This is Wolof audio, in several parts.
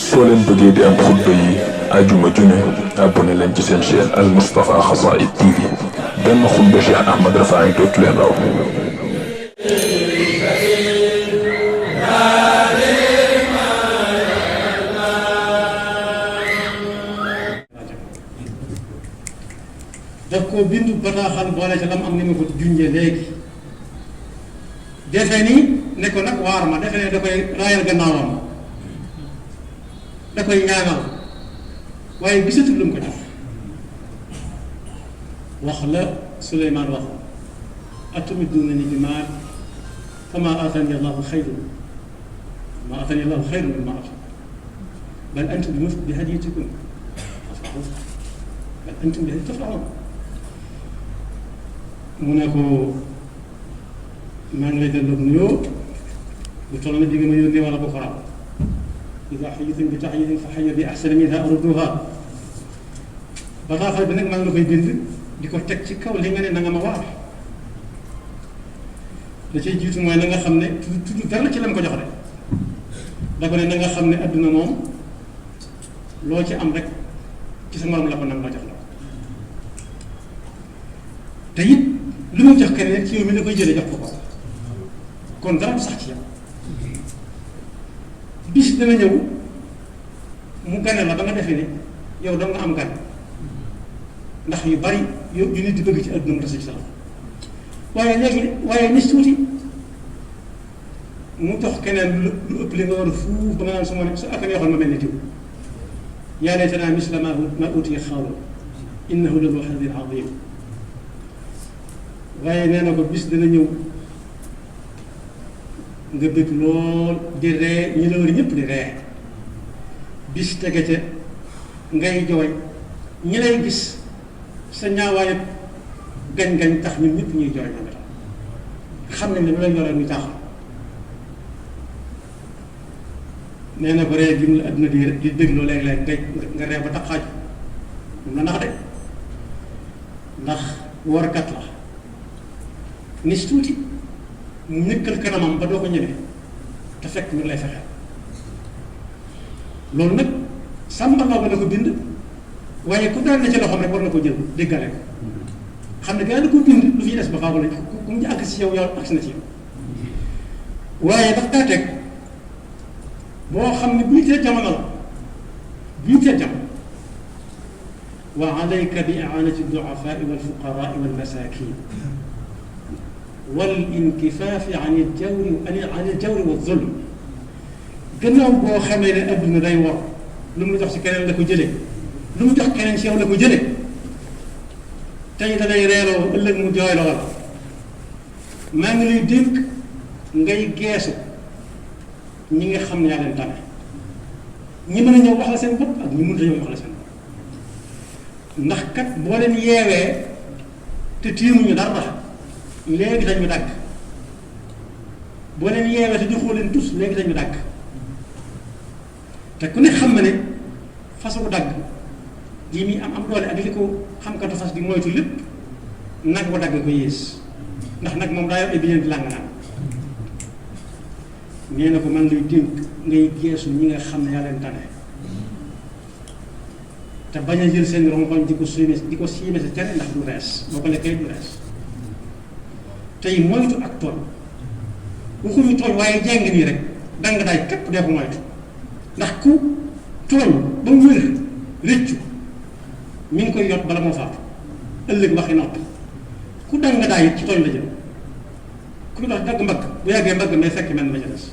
soo leen bëggee di am xutba yi àjjuma ju ne abonné leen ci seen chaîne Al Moustapha Xasaa'id TV benn xutba Cheikh Ahmad Rafaay dootu leen raw. daf koo bindu bataaxal boole ca lam am ni ma ko junjee léegi defe ni ne ko nag waar ma defe ne da koy raayal gannaawam da koy ñaanal waaye gisatul lu mu ko jox wax la Suleymaan wax atumidduunanii bi maal famaa aataani Allaahu xayrun maa aataani Allaahu xayrun mimmaa aataakum bal antum bi hadiyatikum tafrahuun bal antum bi hadiyatikum tafrahuun mu ne ko maa ngi lay delloo nuyoo bu toll na bi nga ma yónnee wala bu ko raw idaa xayyitum bi taxiyyatin fa xayyu bi axsana minhaa aw rudduuhaa bataaxal bi nag maa ngi la koy bind di ko teg ci kaw li nga ne na nga ma waar la cay jiitu mooy na nga xam ne tudd dara ci la mu ko jox rek da ko ne na nga xam ne adduna moom loo ci am rek ci sa morom la ko nag ma jox la te it lu mu jox keneen ci yow mi la koy jëlee jox ko ko kon dara du sax ci yow bis dana ñëw mu gane la ba nga defee ne yow doo nga am gan ndax yu bari yu nit di bëgg ci adduna mu tase ci sa loxo waaye nis tuuti mu jox keneen lu ëpp li nga war a fuuf ba nga naan su ak neexoon ma mel ni diw yaa laytanaa misla maa uutiya Qaaruun innahu lahu hazzun aziim waaye nee na ko bis dana ñëw nga bëgg lool di ree ñi la war ñëpp di ree bis tege ca ngay jooy ñi lay gis sa ñaawaayu gañ-gañ tax ñun ñëpp ñuy jooy na nga tax xam nañ ne lu lay yoree muy taaxal nee na ko ree gi mu la adduna di dégloo léeg-léeg nga ree ba tax xaaju moom la nax de ndax warkat la nis tuuti mu ñëkkal kanamam ba doo ko ñeme te fekk mi ngi lay fexeel loolu nag sàmbaloo nga la ko bind waaye ku daan na ci loxoom rek war na ko jël déggale ko xam ne gaa la ko bind lu fi des ba faaw la ku mu àgg si yow agsi na ci yow waaye daf daa teg boo xam ne bu ñu tee jamono la bu ñu tee jamono wa alayka bi i'aanati du'afaa'i wal fuqaraa'i wal masaakiin wal inkifaafi an il-jawri wa zulm gannaaw boo xamee ne adduna day war lu mu jox si keneen la ko jëlee lu mu jox keneen si yow la ko jëlee tey da lay reeloo ëllëg mu jooyloo la maa ngi lay dénk ngay geesu ñi nga xam ne yaa leen tane ñi mën a ñëw wax la seen bopp ak ñi mënut a ñëw wax la seen bopp ndax kat boo leen yeewee te tiimuñu dara léegi dañu dàgg boo leen yeewee te joxoo leen tus léegi dañu dàgg te ku ne xam na ne façon dàgg yi muy am doole ak li ko xamkatu fas di moytu lépp nag wa dàgg ko yées ndax nag moom daa yor ay biñeen di làng naan nee na ko man lay dénk ngay geesu ñi nga xam ne yaa leen tane te bañ a jël seen rongoñ di ko siime sa cere ndax du rees boo ko lekkee du rees tey moytu ak tooñ waxuñu tooñ waaye jeng nii rek danga daay képp dee ko moytu ndax ku tooñ ba mu wér rëccu mi ngi koy yot bala moo faatu ëllëg waxi noppi ku danga daay it ci tooñ la jëm ku dox dagg mbagg bu yàggee mbagg may fekk mel ma ca des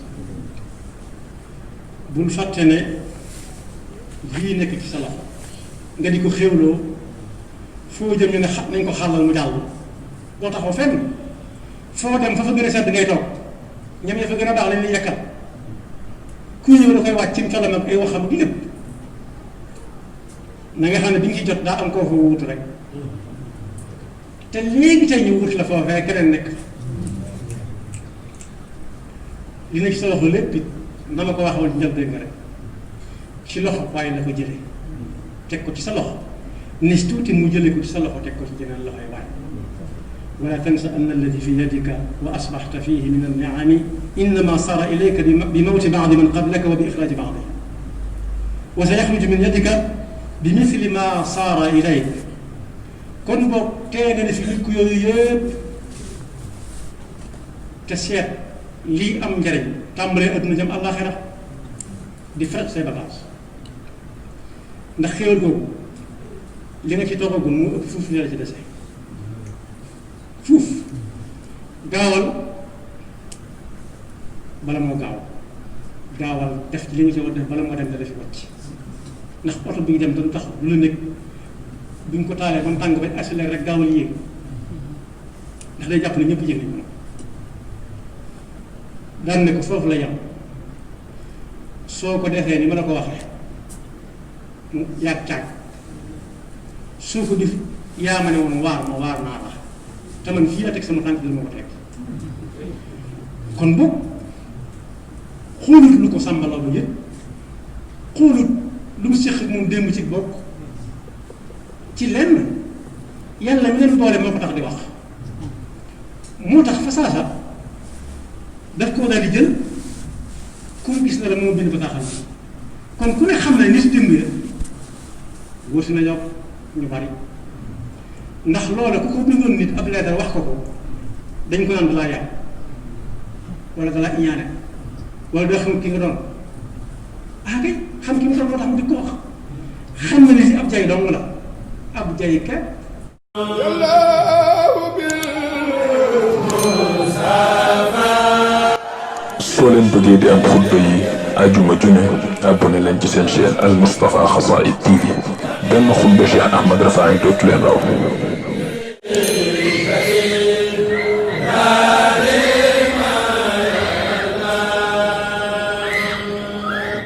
bul fàtte ne lii nekk ci sa loxo nga di ko xéwloo foo jëm ñu ne nañ ko xàllal mu jàll doo taxaw fenn foo dem fa fa gën a sedd ngay toog ñam ya fa gën a baax lañ lay yàkkal ku ñëw da koy wàcc ci colam ak ay waxam gi lépp na nga xam ne bi nga ciy jot daa am koo fa wutu rek te léegi tey ñu wut la foofee keneen nekk li nekk ci sa loxo lépp it na ma ko waxoon ci njëlbéen nga rek ci loxo waaye la ko jëlee teg ko ci sa loxo nis tuuti mu jëlee ko ci sa loxo teg ko ci jeneen loxoy waaye wala tansa anna alladi fi yadika wa asbaxta fihi min anniami innama sara ilayka bi mawti baadi man qablaka wa bi ixraaji baadi wa sa yaxruju min yadika bi misli ma saara ilayk kon boog tee nga ne fi jikko yooyu yëpp te seet lii am njariñ tàmbalee adduna jëm àllaaxira di fret say bagage ndax xéwal googu li nga ci toogagul mu ëpp fuuf li la ci dese fuuf gaawal bala moo gaawal def ci li nga ci war def bala moo dem da defi wàcc ndax oto bi dem dañu tax du la nekk duñ ko taalee ba mu tàng ba accéléré rek gaawal yéeg ndax day jàpp ne ñëpp yëg nañ ko daan ne ko foofu la yem soo ko defee ni ma la ko waxee mu yàgg càgg soo ko def yaa ma ne woon waar naa la te man fii la teg sama tànk bi ma ko teg kon boog xoolut lu ko sàmbaloo lu yëpp xoolut lu mu séq moom démb ci bokk ci lenn yàlla mi leen boole moo ko tax di wax moo tax fa saasa daf koo daal di jël ku mu gis na la moo bind bataaxal bi kon ku ne xam ne nit démb ya wóosi na yokk ñu bari ndax loola ku ko bindoon nit ab leetar wax ko dañ ko naan dalaa yàq wala dalaa iñaane wala doo xam ki nga doon kay xam ki nga doon moo tax mu di ko wax xam na ne si ab jay dong la ab jay kat soo leen bëggee di am xutba yi ajuma june abonné leen ci seen chaîne Al Moustapha Xasaa'id TV benn xutba Cheikh Ahmad Rafaay dootu leen raw